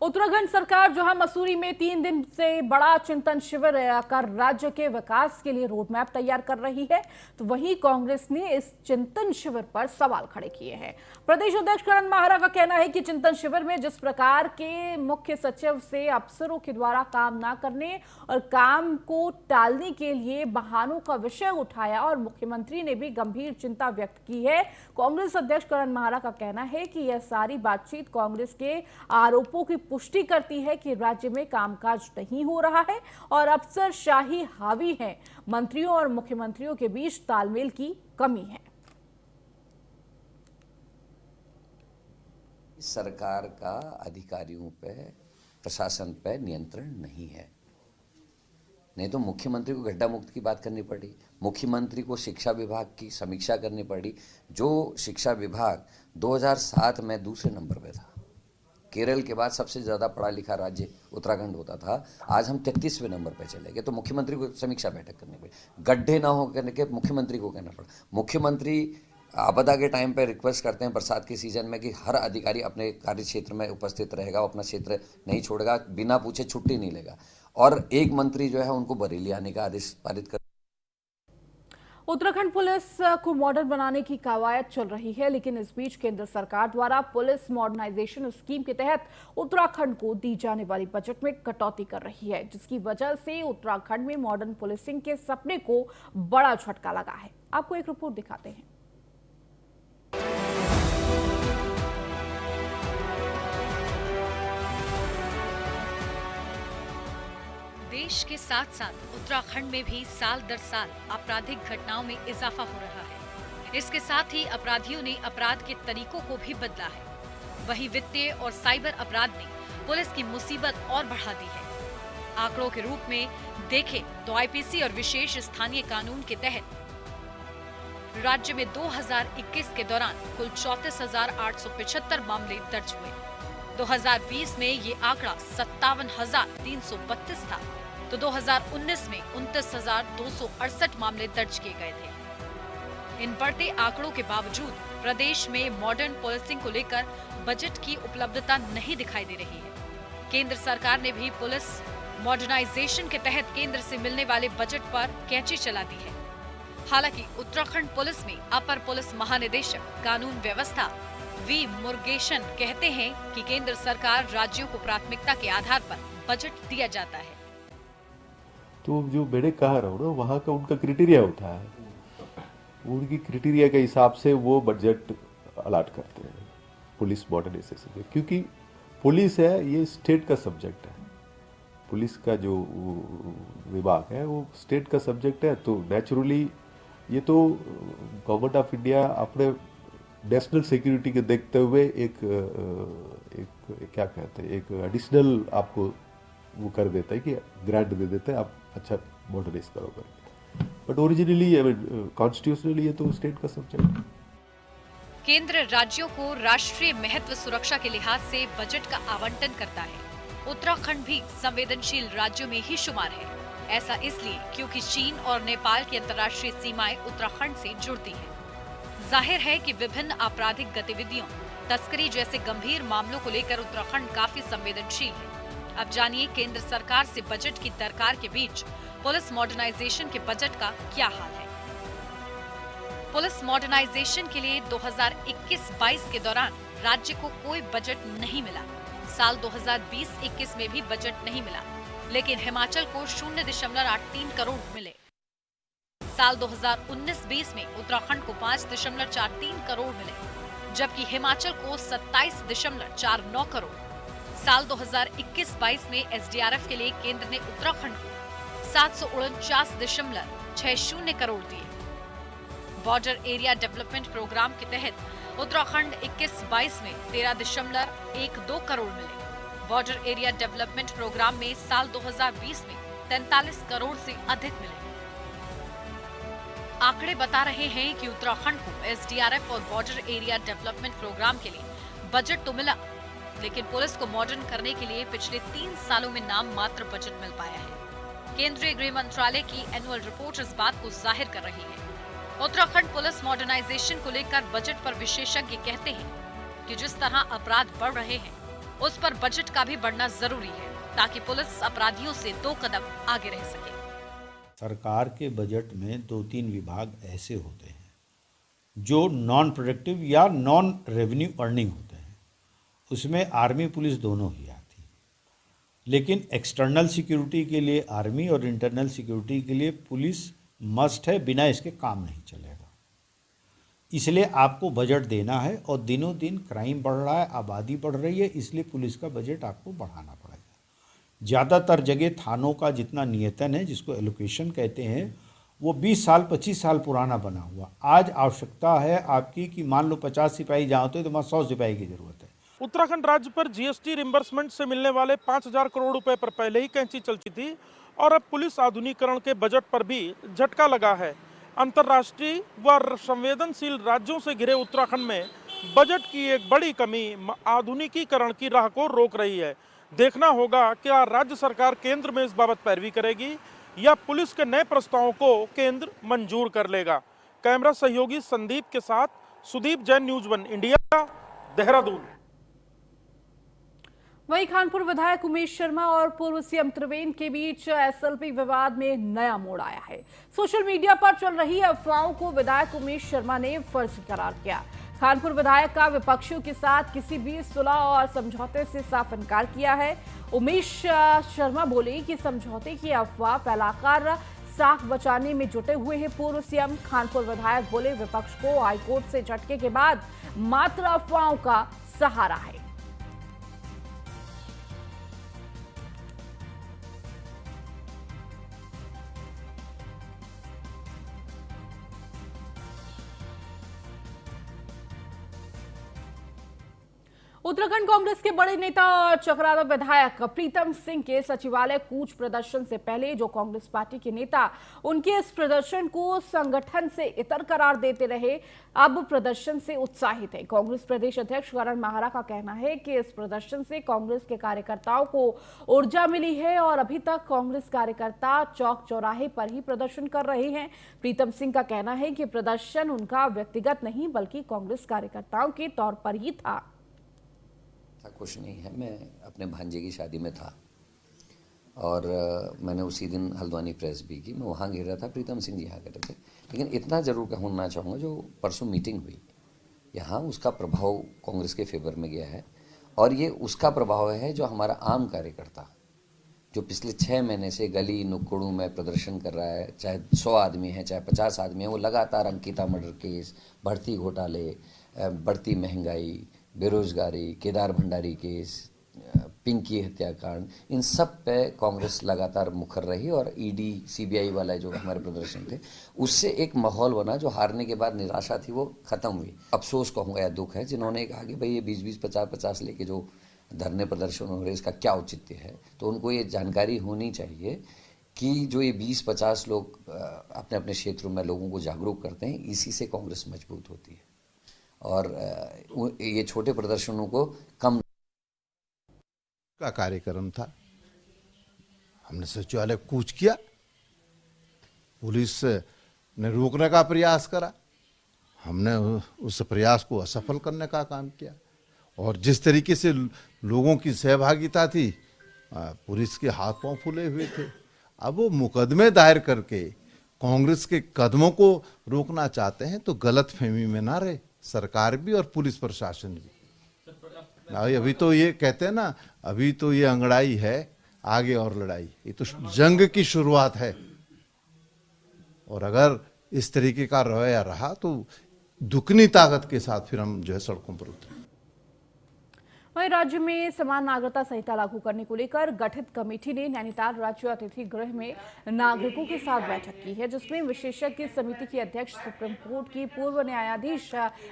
उत्तराखंड सरकार जहां मसूरी में 3 दिन से बड़ा चिंतन शिविर कर राज्य के विकास के लिए रोड मैप तैयार कर रही है, तो वहीं कांग्रेस ने इस चिंतन शिविर पर सवाल खड़े किए हैं। प्रदेश अध्यक्ष करण माहरा का कहना है कि चिंतन शिविर में जिस प्रकार के मुख्य सचिव से अफसरों के द्वारा काम न करने और काम को टालने के लिए बहानों का विषय उठाया और मुख्यमंत्री ने भी गंभीर चिंता व्यक्त की है। कांग्रेस अध्यक्ष करण माहरा का कहना है कि यह सारी बातचीत कांग्रेस के आरोपों की पुष्टि करती है कि राज्य में कामकाज नहीं हो रहा है और अफसरशाही हावी है। मंत्रियों और मुख्यमंत्रियों के बीच तालमेल की कमी है। सरकार का अधिकारियों पे, प्रशासन पे नियंत्रण नहीं है। नहीं तो मुख्यमंत्री को गड्ढा मुक्त की बात करनी पड़ी, मुख्यमंत्री को शिक्षा विभाग की समीक्षा करनी पड़ी। जो शिक्षा विभाग 2007 में दूसरे नंबर पे था, केरल के बाद सबसे ज़्यादा पढ़ा लिखा राज्य उत्तराखंड होता था, आज हम 33वें नंबर पे चले गए। तो मुख्यमंत्री को समीक्षा बैठक करनी पड़ी, गड्ढे ना हो करने के मुख्यमंत्री को कहना पड़ा। मुख्यमंत्री आपदा के टाइम पे रिक्वेस्ट करते हैं बरसात के सीजन में कि हर अधिकारी अपने कार्य क्षेत्र में उपस्थित रहेगा, अपना क्षेत्र नहीं छोड़ेगा, बिना पूछे छुट्टी नहीं लेगा। और एक मंत्री जो है उनको बरेली आने का आदेश पारित कर। उत्तराखंड पुलिस को मॉडर्न बनाने की कवायद चल रही है, लेकिन इस बीच केंद्र सरकार द्वारा पुलिस मॉडर्नाइजेशन स्कीम के तहत उत्तराखंड को दी जाने वाली बजट में कटौती कर रही है, जिसकी वजह से उत्तराखंड में मॉडर्न पुलिसिंग के सपने को बड़ा झटका लगा है। आपको एक रिपोर्ट दिखाते हैं। देश के साथ साथ उत्तराखंड में भी साल दर साल आपराधिक घटनाओं में इजाफा हो रहा है। इसके साथ ही अपराधियों ने अपराध के तरीकों को भी बदला है। वहीं वित्तीय और साइबर अपराध ने पुलिस की मुसीबत और बढ़ा दी है। आंकड़ों के रूप में देखें तो आईपीसी और विशेष स्थानीय कानून के तहत राज्य में 2021 के दौरान कुल 34,875 मामले दर्ज हुए। 2020 में ये आंकड़ा 57,332 था, तो 2019 में 29,268 मामले दर्ज किए गए थे। इन बढ़ते आंकड़ों के बावजूद प्रदेश में मॉडर्न पुलिसिंग को लेकर बजट की उपलब्धता नहीं दिखाई दे रही है। केंद्र सरकार ने भी पुलिस मॉडर्नाइजेशन के तहत केंद्र से मिलने वाले बजट पर कैंची चला दी है। हालांकि उत्तराखंड पुलिस में अपर पुलिस महानिदेशक कानून व्यवस्था वी मुरुगेशन कहते हैं कि केंद्र सरकार राज्यों को प्राथमिकता के आधार पर बजट दिया जाता है। तो जो मैंने कहा रहा हूँ ना, वहाँ का उनका क्राइटेरिया होता है, उनकी क्राइटेरिया के हिसाब से वो बजट अलाट करते हैं पुलिस मॉडर्नाइजेशन के। क्योंकि पुलिस है, ये स्टेट का सब्जेक्ट है। पुलिस का जो विभाग है वो स्टेट का सब्जेक्ट है, तो नेचुरली ये तो गवर्नमेंट ऑफ इंडिया अपने नेशनल सिक्योरिटी के देखते हुए एक क्या कहते हैं, एक एडिशनल आपको वो कर देता है कि ग्रांट दे देता है, आप अच्छा मॉडर्नाइज करो करके। बट ओरिजिनली कॉन्स्टिट्यूशनली ये तो स्टेट का सब्जेक्ट है। केंद्र राज्यों को राष्ट्रीय महत्व सुरक्षा के लिहाज से बजट का आवंटन करता है। उत्तराखंड भी संवेदनशील राज्यों में ही शुमार है। ऐसा इसलिए क्योंकि चीन और नेपाल की अंतर्राष्ट्रीय सीमाएं उत्तराखंड से जुड़ती हैं। जाहिर है कि विभिन्न आपराधिक गतिविधियों, तस्करी जैसे गंभीर मामलों को लेकर उत्तराखंड काफी संवेदनशील है। अब जानिए केंद्र सरकार से बजट की दरकार के बीच पुलिस मॉडर्नाइजेशन के बजट का क्या हाल है। पुलिस मॉडर्नाइजेशन के लिए 2021-22 के दौरान राज्य को कोई बजट नहीं मिला। साल 2020-21 में भी बजट नहीं मिला, लेकिन हिमाचल को 0.83 करोड़ मिले। साल 2019-20 में उत्तराखंड को 5.43 करोड़ मिले, जबकि हिमाचल को 27.49 करोड़। साल 2021-22 में एसडीआरएफ के लिए केंद्र ने उत्तराखंड को 749.60 करोड़ दिए। बॉर्डर एरिया डेवलपमेंट प्रोग्राम के तहत उत्तराखंड 21-22 में 13.12 करोड़ मिले। बॉर्डर एरिया डेवलपमेंट प्रोग्राम में साल 2020 में 43 करोड़ से अधिक मिले। आंकड़े बता रहे हैं कि उत्तराखंड को एसडीआरएफ और बॉर्डर एरिया डेवलपमेंट प्रोग्राम के लिए बजट तो मिला, लेकिन पुलिस को मॉडर्न करने के लिए पिछले 3 सालों में नाम मात्र बजट मिल पाया है। केंद्रीय गृह मंत्रालय की एनुअल रिपोर्ट इस बात को जाहिर कर रही है। उत्तराखंड पुलिस मॉडर्नाइजेशन को लेकर बजट पर विशेषज्ञ कहते हैं कि जिस तरह अपराध बढ़ रहे हैं, उस पर बजट का भी बढ़ना जरूरी है ताकि पुलिस अपराधियों से 2 कदम आगे रह सके। सरकार के बजट में 2-3 विभाग ऐसे होते हैं जो नॉन प्रोडक्टिव या नॉन रेवेन्यू अर्निंग होते हैं, उसमें आर्मी पुलिस दोनों ही आती है। लेकिन एक्सटर्नल सिक्योरिटी के लिए आर्मी और इंटरनल सिक्योरिटी के लिए पुलिस मस्ट है, बिना इसके काम नहीं चलेगा। इसलिए आपको बजट देना है और दिनों दिन क्राइम बढ़ रहा है, आबादी बढ़ रही है, इसलिए पुलिस का बजट आपको बढ़ाना पड़ेगा। ज़्यादातर जगह थानों का जितना नियतन है, जिसको एलोकेशन कहते हैं, वो 20 साल 25 साल पुराना बना हुआ। आज आवश्यकता है आपकी कि मान लो 50 सिपाही जहाँ होते हैं तो वहाँ 100 सिपाही की जरूरत है। उत्तराखंड राज्य पर जीएसटी रिम्बर्समेंट से मिलने वाले 5,000 करोड़ रुपए पर पहले ही कैंची चल चुकी थी और अब पुलिस आधुनिकीकरण के बजट पर भी झटका लगा है। अंतर्राष्ट्रीय व संवेदनशील राज्यों से घिरे उत्तराखंड में बजट की एक बड़ी कमी आधुनिकीकरण की राह को रोक रही है। देखना होगा क्या राज्य सरकार केंद्र में इस बाबत पैरवी करेगी या पुलिस के नए प्रस्तावों को केंद्र मंजूर कर लेगा। कैमरा सहयोगी संदीप के साथ सुदीप जैन, न्यूज़ 1 इंडिया, देहरादून। वहीं कानपुर विधायक उमेश शर्मा और पूर्व सीएम त्रिवेंद्र के बीच एसएलपी विवाद में नया मोड़ आया है। सोशल मीडिया पर चल रही अफवाहों को विधायक उमेश शर्मा ने फर्जी करार किया। कानपुर विधायक का विपक्षियों के साथ किसी भी सुलह और समझौते से साफ इनकार किया है। उमेश शर्मा बोले कि समझौते की अफवाह फैलाकर साख बचाने में जुटे हुए हैं पूर्व सीएम। कानपुर विधायक बोले विपक्ष को हाईकोर्ट से झटके के बाद मात्र अफवाहों का सहारा है। उत्तराखंड कांग्रेस के बड़े नेता और चक्राता विधायक प्रीतम सिंह के सचिवालय कूच प्रदर्शन से पहले जो कांग्रेस पार्टी के नेता उनके इस प्रदर्शन को संगठन से इतर करार देते रहे, अब प्रदर्शन से उत्साहित है। कांग्रेस प्रदेश अध्यक्ष करण माहरा का कहना है कि इस प्रदर्शन से कांग्रेस के कार्यकर्ताओं को ऊर्जा मिली है और अभी तक कांग्रेस कार्यकर्ता चौक चौराहे पर ही प्रदर्शन कर रहे हैं। प्रीतम सिंह का कहना है कि प्रदर्शन उनका व्यक्तिगत नहीं बल्कि कांग्रेस कार्यकर्ताओं के तौर पर ही था। कुछ नहीं है, मैं अपने भांजे की शादी में था और मैंने उसी दिन हल्द्वानी प्रेस भी की। मैं वहाँ गिर रहा था, प्रीतम सिंह जी यहाँ कर रहे थे। लेकिन इतना जरूर कहना चाहूँगा, जो परसों मीटिंग हुई यहाँ, उसका प्रभाव कांग्रेस के फेवर में गया है और ये उसका प्रभाव है जो हमारा आम कार्यकर्ता जो पिछले 6 महीने से गली नुक्कड़ों में प्रदर्शन कर रहा है, चाहे 100 आदमी है चाहे 50 आदमी है, वो लगातार अंकिता मर्डर केस, भर्ती घोटाले, बढ़ती महंगाई, बेरोजगारी, केदार भंडारी केस, पिंकी हत्याकांड, इन सब पे कांग्रेस लगातार मुखर रही और ईडी सीबीआई वाला जो हमारे प्रदर्शन थे उससे एक माहौल बना जो हारने के बाद निराशा थी वो खत्म हुई। अफसोस कहूँगा या दुख है जिन्होंने कहा कि भाई ये 20-20, 50-50 लेके जो धरने प्रदर्शन हो रहे इसका क्या औचित्य है, तो उनको ये जानकारी होनी चाहिए कि जो ये 20-50 लोग अपने अपने क्षेत्रों में लोगों को जागरूक करते हैं, इसी से कांग्रेस मजबूत होती है और ये छोटे प्रदर्शनों को कम का कार्यक्रम था। हमने सचिवालय कूच किया, पुलिस ने रोकने का प्रयास करा, हमने उस प्रयास को असफल करने का काम किया और जिस तरीके से लोगों की सहभागिता थी, पुलिस के हाथ पांव फूले हुए थे। अब वो मुकदमे दायर करके कांग्रेस के कदमों को रोकना चाहते हैं तो गलतफहमी में ना रहे सरकार भी और पुलिस प्रशासन भी। अभी तो ये कहते हैं ना, अभी तो ये अंगड़ाई है, आगे और लड़ाई। ये तो जंग की शुरुआत है और अगर इस तरीके का रवैया रहा तो दुगनी ताकत के साथ फिर हम जो है सड़कों पर उतरे। वहीं राज्य में समान नागरिकता संहिता लागू करने को लेकर गठित कमेटी ने नैनीताल राज्य अतिथि गृह में नागरिकों के साथ बैठक की है, जिसमें विशेषज्ञ समिति की अध्यक्ष सुप्रीम कोर्ट की पूर्व न्यायाधीश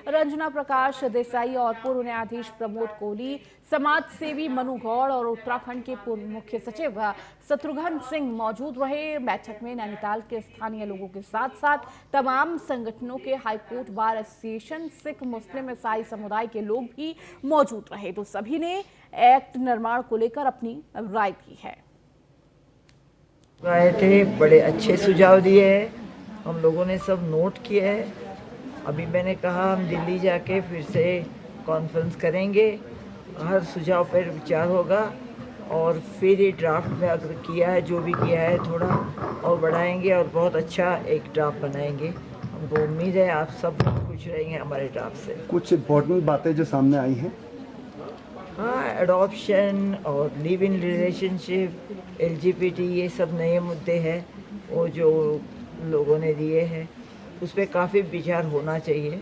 रंजना प्रकाश देसाई और पूर्व न्यायाधीश प्रमोद कोहली, समाज सेवी मनु गौड़ और उत्तराखंड के पूर्व मुख्य सचिव शत्रुघ्न सिंह मौजूद रहे। बैठक में नैनीताल के स्थानीय लोगों के साथ साथ तमाम संगठनों के हाईकोर्ट बार एसोसिएशन, सिख, मुस्लिम, ईसाई समुदाय के लोग भी मौजूद रहे। तो सभी ने एक्ट निर्माण को लेकर अपनी राय दी है। राय थे, बड़े अच्छे सुझाव दिए हैं, हम लोगों ने सब नोट किए हैं। अभी मैंने कहा हम दिल्ली जाके फिर से कॉन्फ्रेंस करेंगे, हर सुझाव पर विचार होगा और फिर ये ड्राफ्ट में अगर किया है, जो भी किया है, थोड़ा और बढ़ाएंगे और बहुत अच्छा एक ड्राफ्ट बनाएंगे। हमको उम्मीद है आप सब लोग खुश रहेंगे हमारे ड्राफ्ट से। कुछ इम्पोर्टेंट बातें जो सामने आई हैं, हाँ, एडॉप्शन और लिव इन रिलेशनशिप, LGBT, ये सब नए मुद्दे हैं वो जो लोगों ने दिए हैं, उस पर काफ़ी विचार होना चाहिए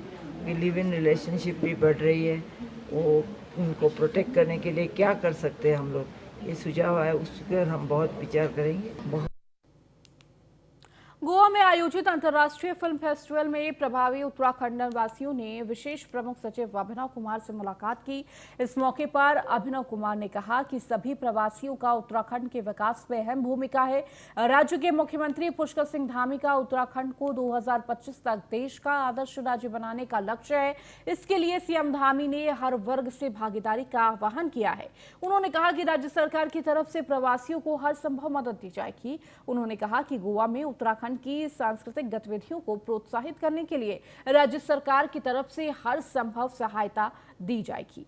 कि लिव इन रिलेशनशिप भी बढ़ रही है, वो उनको प्रोटेक्ट करने के लिए क्या कर सकते हैं हम लोग, ये सुझाव है, उस पर हम बहुत विचार करेंगे। गोवा में आयोजित अंतर्राष्ट्रीय फिल्म फेस्टिवल में प्रभावी उत्तराखंड वासियों ने विशेष प्रमुख सचिव अभिनव कुमार से मुलाकात की। इस मौके पर अभिनव कुमार ने कहा कि सभी प्रवासियों का उत्तराखंड के विकास में अहम भूमिका है। राज्य के मुख्यमंत्री पुष्कर सिंह धामी का उत्तराखंड को 2025 तक देश का आदर्श राज्य बनाने का लक्ष्य है। इसके लिए सीएम धामी ने हर वर्ग से भागीदारी का आह्वान किया है। उन्होंने कहा कि राज्य सरकार की तरफ से प्रवासियों को हर संभव मदद दी जाएगी। उन्होंने कहा कि गोवा में उत्तराखंड की सांस्कृतिक गतिविधियों को प्रोत्साहित करने के लिए राज्य सरकार की तरफ से हर संभव सहायता दी जाएगी।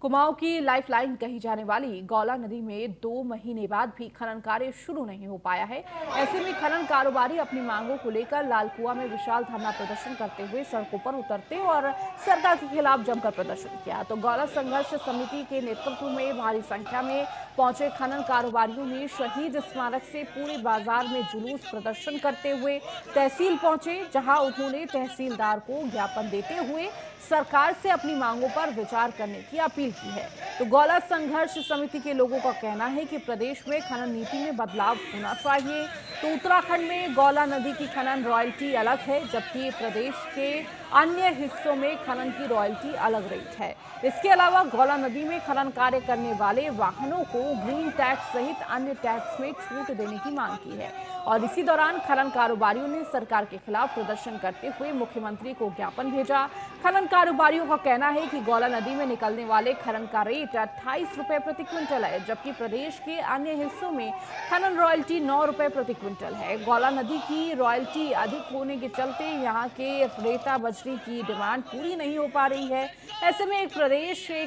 कुमाऊं की लाइफलाइन कही जाने वाली गौला नदी में 2 महीने बाद भी खनन कार्य शुरू नहीं हो पाया है। ऐसे में खनन कारोबारी अपनी मांगों को लेकर लालकुआं में विशाल धरना प्रदर्शन करते हुए सड़कों पर उतरते और सरकार के खिलाफ जमकर प्रदर्शन किया। तो गौला संघर्ष समिति के नेतृत्व में भारी संख्या में पहुंचे खनन कारोबारियों ने शहीद स्मारक से पूरे बाजार में जुलूस प्रदर्शन करते हुए तहसील पहुंचे, जहां उन्होंने तहसीलदार को ज्ञापन देते हुए सरकार से अपनी मांगों पर विचार करने की अपील की है। तो गौला संघर्ष समिति के लोगों का कहना है कि प्रदेश में खनन नीति में बदलाव होना चाहिए। तो उत्तराखंड में गौला नदी की खनन रॉयल्टी अलग है, जबकि प्रदेश के अन्य हिस्सों में खनन की रॉयल्टी अलग रेट है। इसके अलावा गौला नदी में खनन कार्य करने वाले वाहनों को ग्रीन टैक्स सहित अन्य टैक्स में छूट देने की मांग की है। और इसी दौरान खनन कारोबारियों ने सरकार के खिलाफ प्रदर्शन करते हुए मुख्यमंत्री को ज्ञापन भेजा। खनन कारोबारियों का कहना है कि गौला नदी में निकलने वाले खनन का रेट 28 रुपए प्रति क्विंटल है, जबकि प्रदेश के अन्य हिस्सों में खनन रॉयल्टी 9 रुपए प्रति क्विंटल है। गौला नदी की रॉयल्टी अधिक होने के चलते यहाँ के रेता बजरी की डिमांड पूरी नहीं हो पा रही है। ऐसे में एक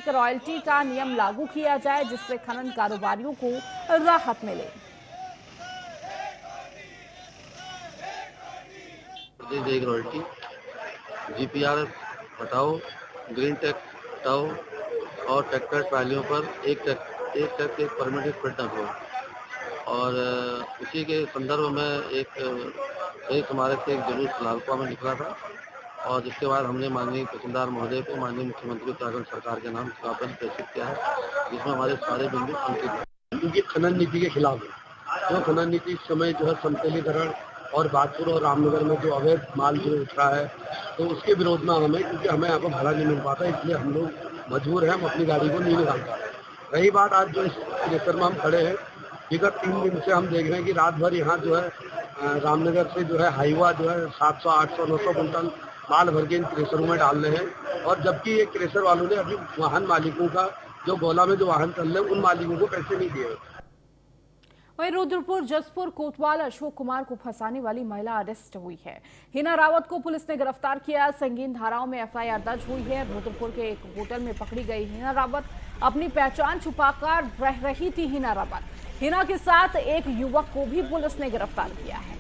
रॉयल्टी का नियम लागू किया जाए, जिससे खनन कारोबारियों को राहत मिले। एक रॉयल्टी, GPR हटाओ, ग्रीन टैक्स हटाओ और ट्रैक्टर ट्रालियों पर एक टैक्स एक परमिटेड फिल्टर हो। और उसी के संदर्भ में एक स्मारक से एक जुलूस लालकुआं में निकला था और जिसके बाद हमने माननीय तहसीलदार महोदय को माननीय मुख्यमंत्री उत्तराखंड सरकार के नाम ज्ञापन प्रेषित किया है, जिसमें हमारे सारे बिंदु अंकित हैं। क्योंकि खनन नीति के खिलाफ है। जो खनन नीति इस समय जो है समतलीकरण और बागपुर और रामनगर में जो अवैध माल जो उठ रहा है, तो उसके विरोध में हमें, क्योंकि हमें यहाँ पर भाड़ा नहीं मिल पाता, इसलिए हम लोग मजबूर हैं, हम अपनी गाड़ी को नहीं निकाल पा रहे। रही बात आज जो इस क्रेशर में हम खड़े हैं, विगत 3 दिन से हम देख रहे हैं कि रात भर यहाँ जो है रामनगर से जो है हाईवा जो है 700, 800, 900 कुंटल माल भर के इन क्रेशरों में डाल रहे हैं। और जबकि ये क्रेशर वालों ने अभी वाहन मालिकों का, जो गौला में जो वाहन चल रहे हैं, उन मालिकों को पैसे नहीं दिए। वहीं रुद्रपुर जसपुर कोतवाल अशोक कुमार को फंसाने वाली महिला अरेस्ट हुई है। हिना रावत को पुलिस ने गिरफ्तार किया। संगीन धाराओं में FIR दर्ज हुई है। रुद्रपुर के एक होटल में पकड़ी गई हिना रावत अपनी पहचान छुपाकर रह रही थी। हिना रावत, हिना के साथ एक युवक को भी पुलिस ने गिरफ्तार किया है।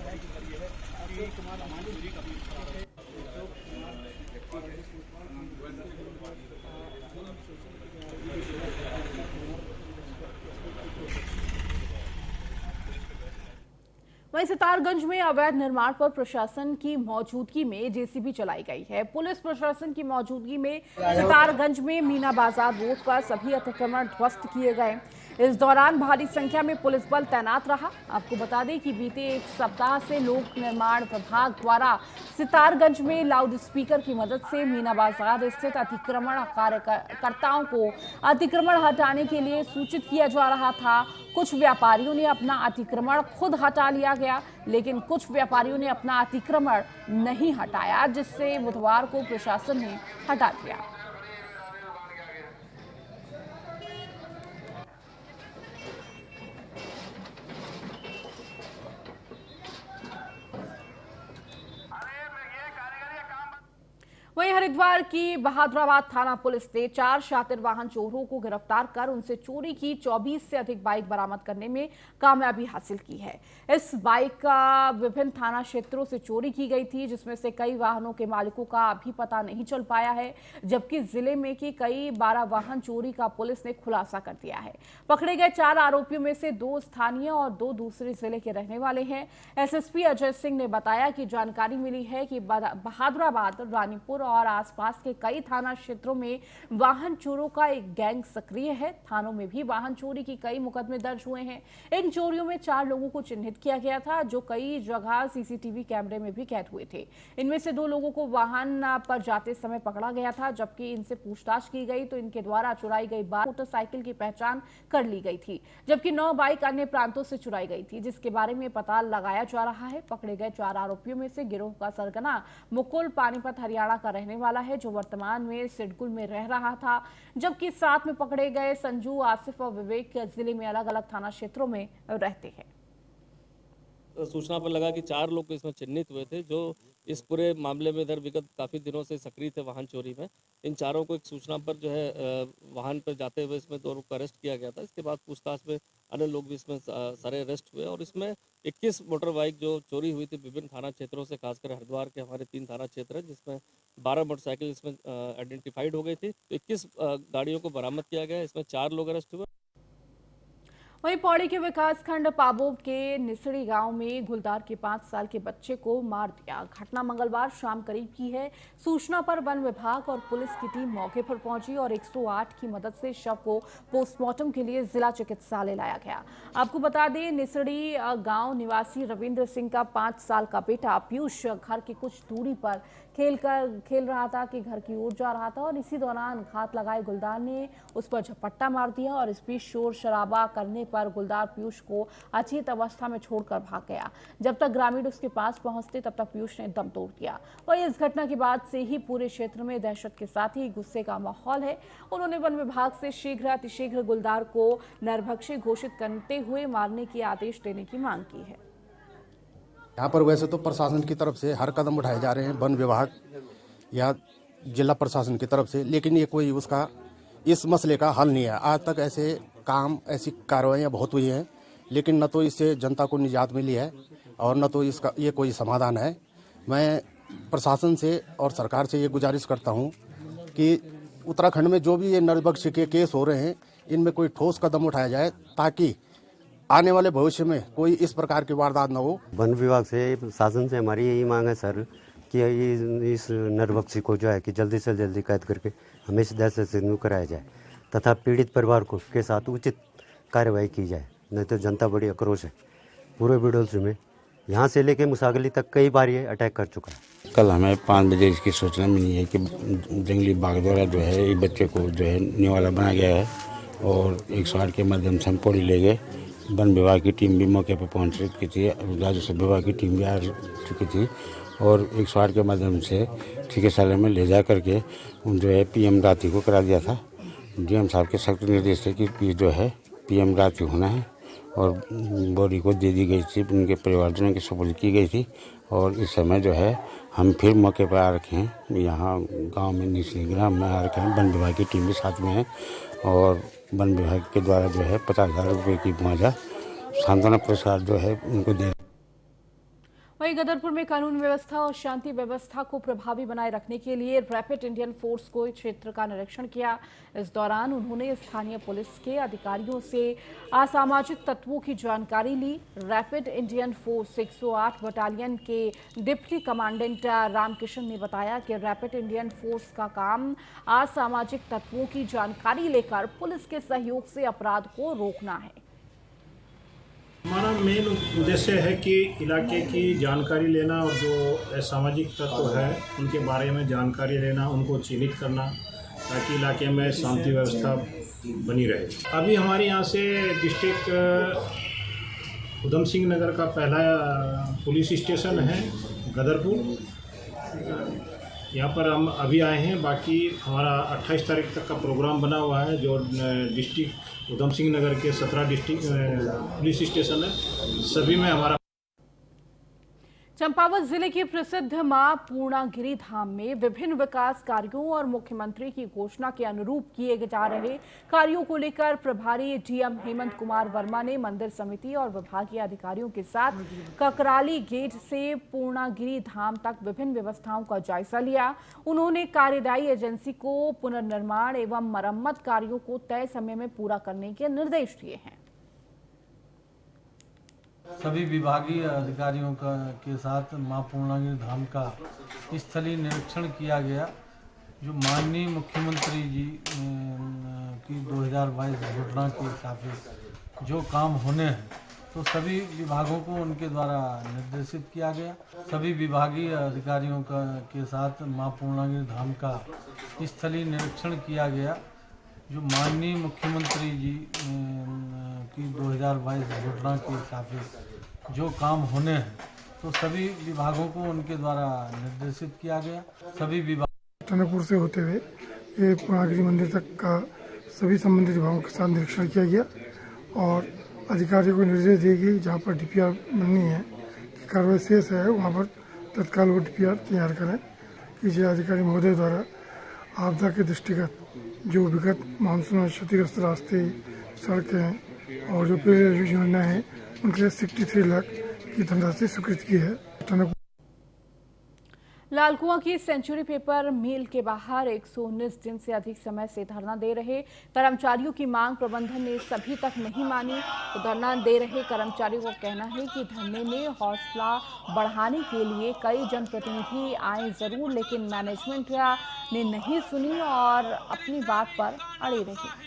वहीं सितारगंज में अवैध निर्माण पर प्रशासन की मौजूदगी में JCB चलाई गई है। पुलिस प्रशासन की मौजूदगी में सितारगंज में मीना बाजार रोड पर सभी अतिक्रमण ध्वस्त किए गए। इस दौरान भारी संख्या में पुलिस बल तैनात रहा। आपको बता दें कि बीते एक सप्ताह से लोक निर्माण विभाग द्वारा सितारगंज में लाउड स्पीकर की मदद से मीना बाजार स्थित अतिक्रमण कार्यकर्ताओं को अतिक्रमण हटाने के लिए सूचित किया जा रहा था। कुछ व्यापारियों ने अपना अतिक्रमण खुद हटा लिया गया, लेकिन कुछ व्यापारियों ने अपना अतिक्रमण नहीं हटाया, जिससे बुधवार को प्रशासन ने हटा दिया। वहीं हरिद्वार की बहादुराबाद थाना पुलिस ने 4 शातिर वाहन चोरों को गिरफ्तार कर उनसे चोरी की 24 से अधिक बाइक बरामद करने में कामयाबी हासिल की है। इस बाइक का विभिन्न थाना क्षेत्रों से चोरी की गई थी, जिसमें से कई वाहनों के मालिकों का अभी पता नहीं चल पाया है, जबकि जिले में की कई 12 वाहन चोरी का पुलिस ने खुलासा कर दिया है। पकड़े गए 4 आरोपियों में से 2 स्थानीय और 2 दूसरे जिले के रहने वाले हैं। एसएसपी अजय सिंह ने बताया कि जानकारी मिली है कि बहादुराबाद, रानीपुर और आसपास के कई थाना क्षेत्रों में वाहन चोरों का एक गैंग सक्रिय है। थानों में भी वाहन चोरी की कई मुकदमे दर्ज हुए हैं। इन चोरियों में 4 लोगों को चिन्हित किया गया था, जो कई जगह सीसीटीवी कैमरे में भी कैद हुए थे। इनमें से 2 लोगों को वाहन पर जाते समय पकड़ा गया था, जबकि इनसे पूछताछ की गई तो इनके द्वारा चुराई गई 12 मोटरसाइकिल की पहचान कर ली गई थी, जबकि 9 बाइक अन्य प्रांतों से चुराई गई थी, जिसके बारे में पता लगाया जा रहा है। पकड़े गए 4 आरोपियों में से गिरोह का सरगना मुकुल पानीपत हरियाणा का रहने वाला है, जो वर्तमान में सिडकुल में रह रहा था, जबकि साथ में पकड़े गए संजू, आसिफ और विवेक जिले में अलग अलग थाना क्षेत्रों में रहते हैं। सूचना पर लगा कि 4 लोग इसमें चिन्हित हुए थे, जो इस पूरे मामले में इधर विगत काफ़ी दिनों से सक्रिय थे वाहन चोरी में। इन चारों को एक सूचना पर जो है वाहन पर जाते हुए इसमें 2 लोग को अरेस्ट किया गया था। इसके बाद पूछताछ में अन्य लोग भी इसमें सारे अरेस्ट हुए और इसमें 21 मोटर बाइक जो चोरी हुई थी विभिन्न थाना क्षेत्रों से, खासकर हरिद्वार के हमारे 3 थाना क्षेत्र हैं, जिसमें 12 मोटरसाइकिल इसमें आइडेंटिफाइड हो गई थी। तो 21 गाड़ियों को बरामद किया गया। इसमें 4 लोग अरेस्ट हुए। वहीं पौड़ी के विकासखंड पाबोब के निसड़ी गांव में गुलदार के 5 साल के बच्चे को मार दिया। घटना मंगलवार शाम करीब की है। सूचना पर वन विभाग और पुलिस की टीम मौके पर पहुंची और 108 की मदद से शव को पोस्टमार्टम के लिए जिला चिकित्सालय लाया गया। आपको बता दें, निसड़ी गांव निवासी रविंद्र सिंह का 5 साल का बेटा पीयूष घर की कुछ दूरी पर खेल रहा था कि घर की ओर जा रहा था और इसी दौरान घात लगाए गुलदार ने उस पर झपट्टा मार दिया और इस बीच शोर शराबा करने पर गुलदार पीयूष को अचेत अवस्था में छोड़कर भाग गया। जब तक ग्रामीण उसके पास पहुंचते तब तक पीयूष ने दम तोड़ दिया। वहीं इस घटना के बाद से ही पूरे क्षेत्र में दहशत के साथ ही गुस्से का माहौल है। उन्होंने वन विभाग से शीघ्र अतिशीघ्र गुलदार को नरभक्षी घोषित करते हुए मारने के आदेश देने की मांग की है। यहाँ पर वैसे तो प्रशासन की तरफ से हर कदम उठाए जा रहे हैं, वन विभाग या जिला प्रशासन की तरफ से, लेकिन ये कोई उसका इस मसले का हल नहीं है। आज तक ऐसे काम, ऐसी कार्रवाइयाँ बहुत हुई हैं, लेकिन न तो इससे जनता को निजात मिली है और न तो इसका ये कोई समाधान है। मैं प्रशासन से और सरकार से ये गुजारिश करता हूँ कि उत्तराखंड में जो भी ये नरभक्षी के केस हो रहे हैं, इनमें कोई ठोस कदम उठाया जाए ताकि आने वाले भविष्य में कोई इस प्रकार की वारदात न हो। वन विभाग से, शासन से हमारी यही मांग है सर कि इस नरभक्षी को जो है कि जल्दी से जल्दी कैद करके हमें इस दहशत से दूर कराया जाए तथा पीड़ित परिवार को के साथ उचित कार्रवाई की जाए, नहीं तो जनता बड़ी आक्रोश है। पूरे बिडोल्स में यहाँ से लेके मुसागली तक कई बार ये अटैक कर चुका है। कल हमें 5 बजे इसकी सूचना मिली है कि जंगली बाघ द्वारा जो है एक बच्चे को जो है निवाला बनाया गया है और 108 के माध्यम से हम पौड़ी ले गए। वन विभाग की टीम भी मौके पर पहुंच चुकी थी, राजस्व विभाग की टीम भी आ चुकी थी और 108 के माध्यम से चिकित्सालय में ले जा करके उन जो है पीएम रात्रि को करा दिया था। डीएम साहब के सख्त निर्देश थे कि जो है पीएम रात्रि होना है और बॉडी को दे दी गई थी, उनके परिवारजनों की सुपुर्द की गई थी और इस समय जो है हम फिर मौके पर आ रखे हैं। यहाँ गांव में निचले ग्राम में आ रखे हैं। वन विभाग की टीम भी साथ में है और वन विभाग के द्वारा जो है 50,000 रुपये की मुआवजा सांत्वना पुरस्कार जो है उनको दे। वहीं गदरपुर में कानून व्यवस्था और शांति व्यवस्था को प्रभावी बनाए रखने के लिए रैपिड इंडियन फोर्स को क्षेत्र का निरीक्षण किया। इस दौरान उन्होंने स्थानीय पुलिस के अधिकारियों से असामाजिक तत्वों की जानकारी ली। रैपिड इंडियन फोर्स 108 बटालियन के डिप्टी कमांडेंट रामकिशन ने बताया कि रैपिड इंडियन फोर्स का काम असामाजिक तत्वों की जानकारी लेकर पुलिस के सहयोग से अपराध को रोकना है। हमारा मेन उद्देश्य है कि इलाके की जानकारी लेना और जो असामाजिक तत्व है उनके बारे में जानकारी लेना, उनको चिन्हित करना ताकि इलाके में शांति व्यवस्था बनी रहे। अभी हमारे यहाँ से डिस्ट्रिक्ट उधम सिंह नगर का पहला पुलिस स्टेशन है गदरपुर, यहाँ पर हम अभी आए हैं। बाकी हमारा 28 तारीख तक का प्रोग्राम बना हुआ है। जो डिस्ट्रिक्ट उधम सिंह नगर के 17 डिस्ट्रिक्ट पुलिस स्टेशन है, सभी में हमारा चंपावत जिले की प्रसिद्ध मां पूर्णागिरि धाम में विभिन्न विकास कार्यों और मुख्यमंत्री की घोषणा के अनुरूप किए जा रहे कार्यों को लेकर प्रभारी डीएम हेमंत कुमार वर्मा ने मंदिर समिति और विभागीय अधिकारियों के साथ ककराली गेट से पूर्णागिरि धाम तक विभिन्न व्यवस्थाओं का जायजा लिया। उन्होंने कार्यदायी एजेंसी को पुनर्निर्माण एवं मरम्मत कार्यों को तय समय में पूरा करने के निर्देश दिए हैं। सभी विभागीय अधिकारियों के साथ मां पूर्णागिरि धाम का स्थलीय निरीक्षण किया गया। जो माननीय मुख्यमंत्री जी की 2022 घोषणा के हिसाब से जो काम होने हैं तो सभी विभागों को उनके द्वारा निर्देशित किया गया। सभी विभागीय अधिकारियों के साथ मां पूर्णागिरि धाम का स्थलीय निरीक्षण किया गया। जो माननीय मुख्यमंत्री जी की 2022 घोषणा के हिसाब से जो काम होने हैं तो सभी विभागों को उनके द्वारा निर्देशित किया गया। सभी विभाग टनकपुर से होते हुए ये पूर्णागिरि मंदिर तक का सभी संबंधित विभागों के साथ निरीक्षण किया गया और अधिकारियों को निर्देश दिए गए जहाँ पर डीपीआर बननी है कार्रवाई शेष है वहाँ पर तत्काल वो डीपीआर तैयार करें कि जिलाधिकारी महोदय द्वारा आपदा के दृष्टिगत जो विगत मानसून में क्षतिग्रस्त रास्ते सड़कें और जो पेड़ योजनाएं हैं उनके लिए 63 लाख की धनराशि स्वीकृत की है। लालकुआं की सेंचुरी पेपर मिल के बाहर 119 दिन से अधिक समय से धरना दे रहे कर्मचारियों की मांग प्रबंधन ने सभी तक नहीं मानी। तो धरना दे रहे कर्मचारियों का कहना है कि धरने में हौसला बढ़ाने के लिए कई जनप्रतिनिधि आए जरूर, लेकिन मैनेजमेंट ने नहीं सुनी और अपनी बात पर अड़े रहे।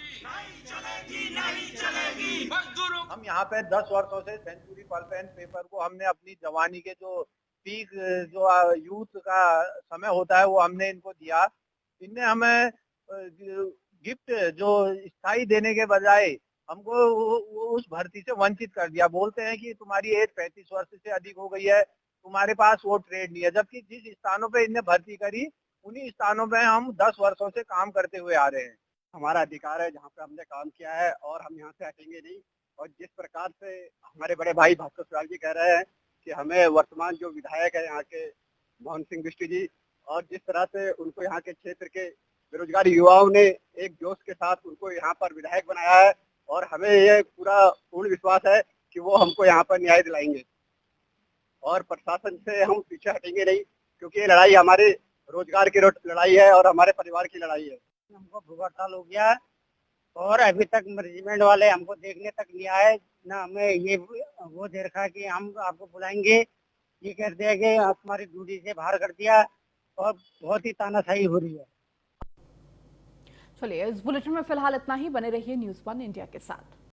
हम यहाँ पे 10 वर्षों से सेंचुरी पल्प एंड पेपर को हमने अपनी जवानी के जो पीक जो यूथ का समय होता है वो हमने इनको दिया। इनने हमें गिफ्ट जो स्थायी देने के बजाय हमको उस भर्ती से वंचित कर दिया। बोलते हैं कि तुम्हारी एज 35 वर्ष से अधिक हो गई है, तुम्हारे पास वो ट्रेड नहीं है, जबकि जिस स्थानों पे इनने भर्ती करी उन्हीं स्थानों पे हम 10 वर्षों से काम करते हुए आ रहे हैं। हमारा अधिकार है जहाँ पे हमने काम किया है और हम यहाँ से हटेंगे नहीं। और जिस प्रकार से हमारे बड़े भाई भास्कर सुराल जी कह रहे हैं कि हमें वर्तमान जो विधायक है यहाँ के मोहन सिंह बिष्ट जी और जिस तरह से उनको यहाँ के क्षेत्र के बेरोजगार युवाओं ने एक जोश के साथ उनको यहाँ पर विधायक बनाया है और हमें ये पूरा पूर्ण विश्वास है कि वो हमको यहाँ पर न्याय दिलाएंगे और प्रशासन से हम पीछे हटेंगे नहीं, क्योंकि ये लड़ाई हमारे रोजगार की लड़ाई है और हमारे परिवार की लड़ाई है। हमको भूख हड़ताल हो गया और अभी तक मैनेजमेंट वाले हमको देखने तक नहीं आए, ना हमें ये वो दे रखा कि हम आपको बुलाएंगे, ये कह दिया कि हमारी ड्यूटी से बाहर कर दिया और बहुत ही तानाशाही हो रही है। चलिए इस बुलेटिन में फिलहाल इतना ही। बने रहिए न्यूज़ 1 इंडिया के साथ।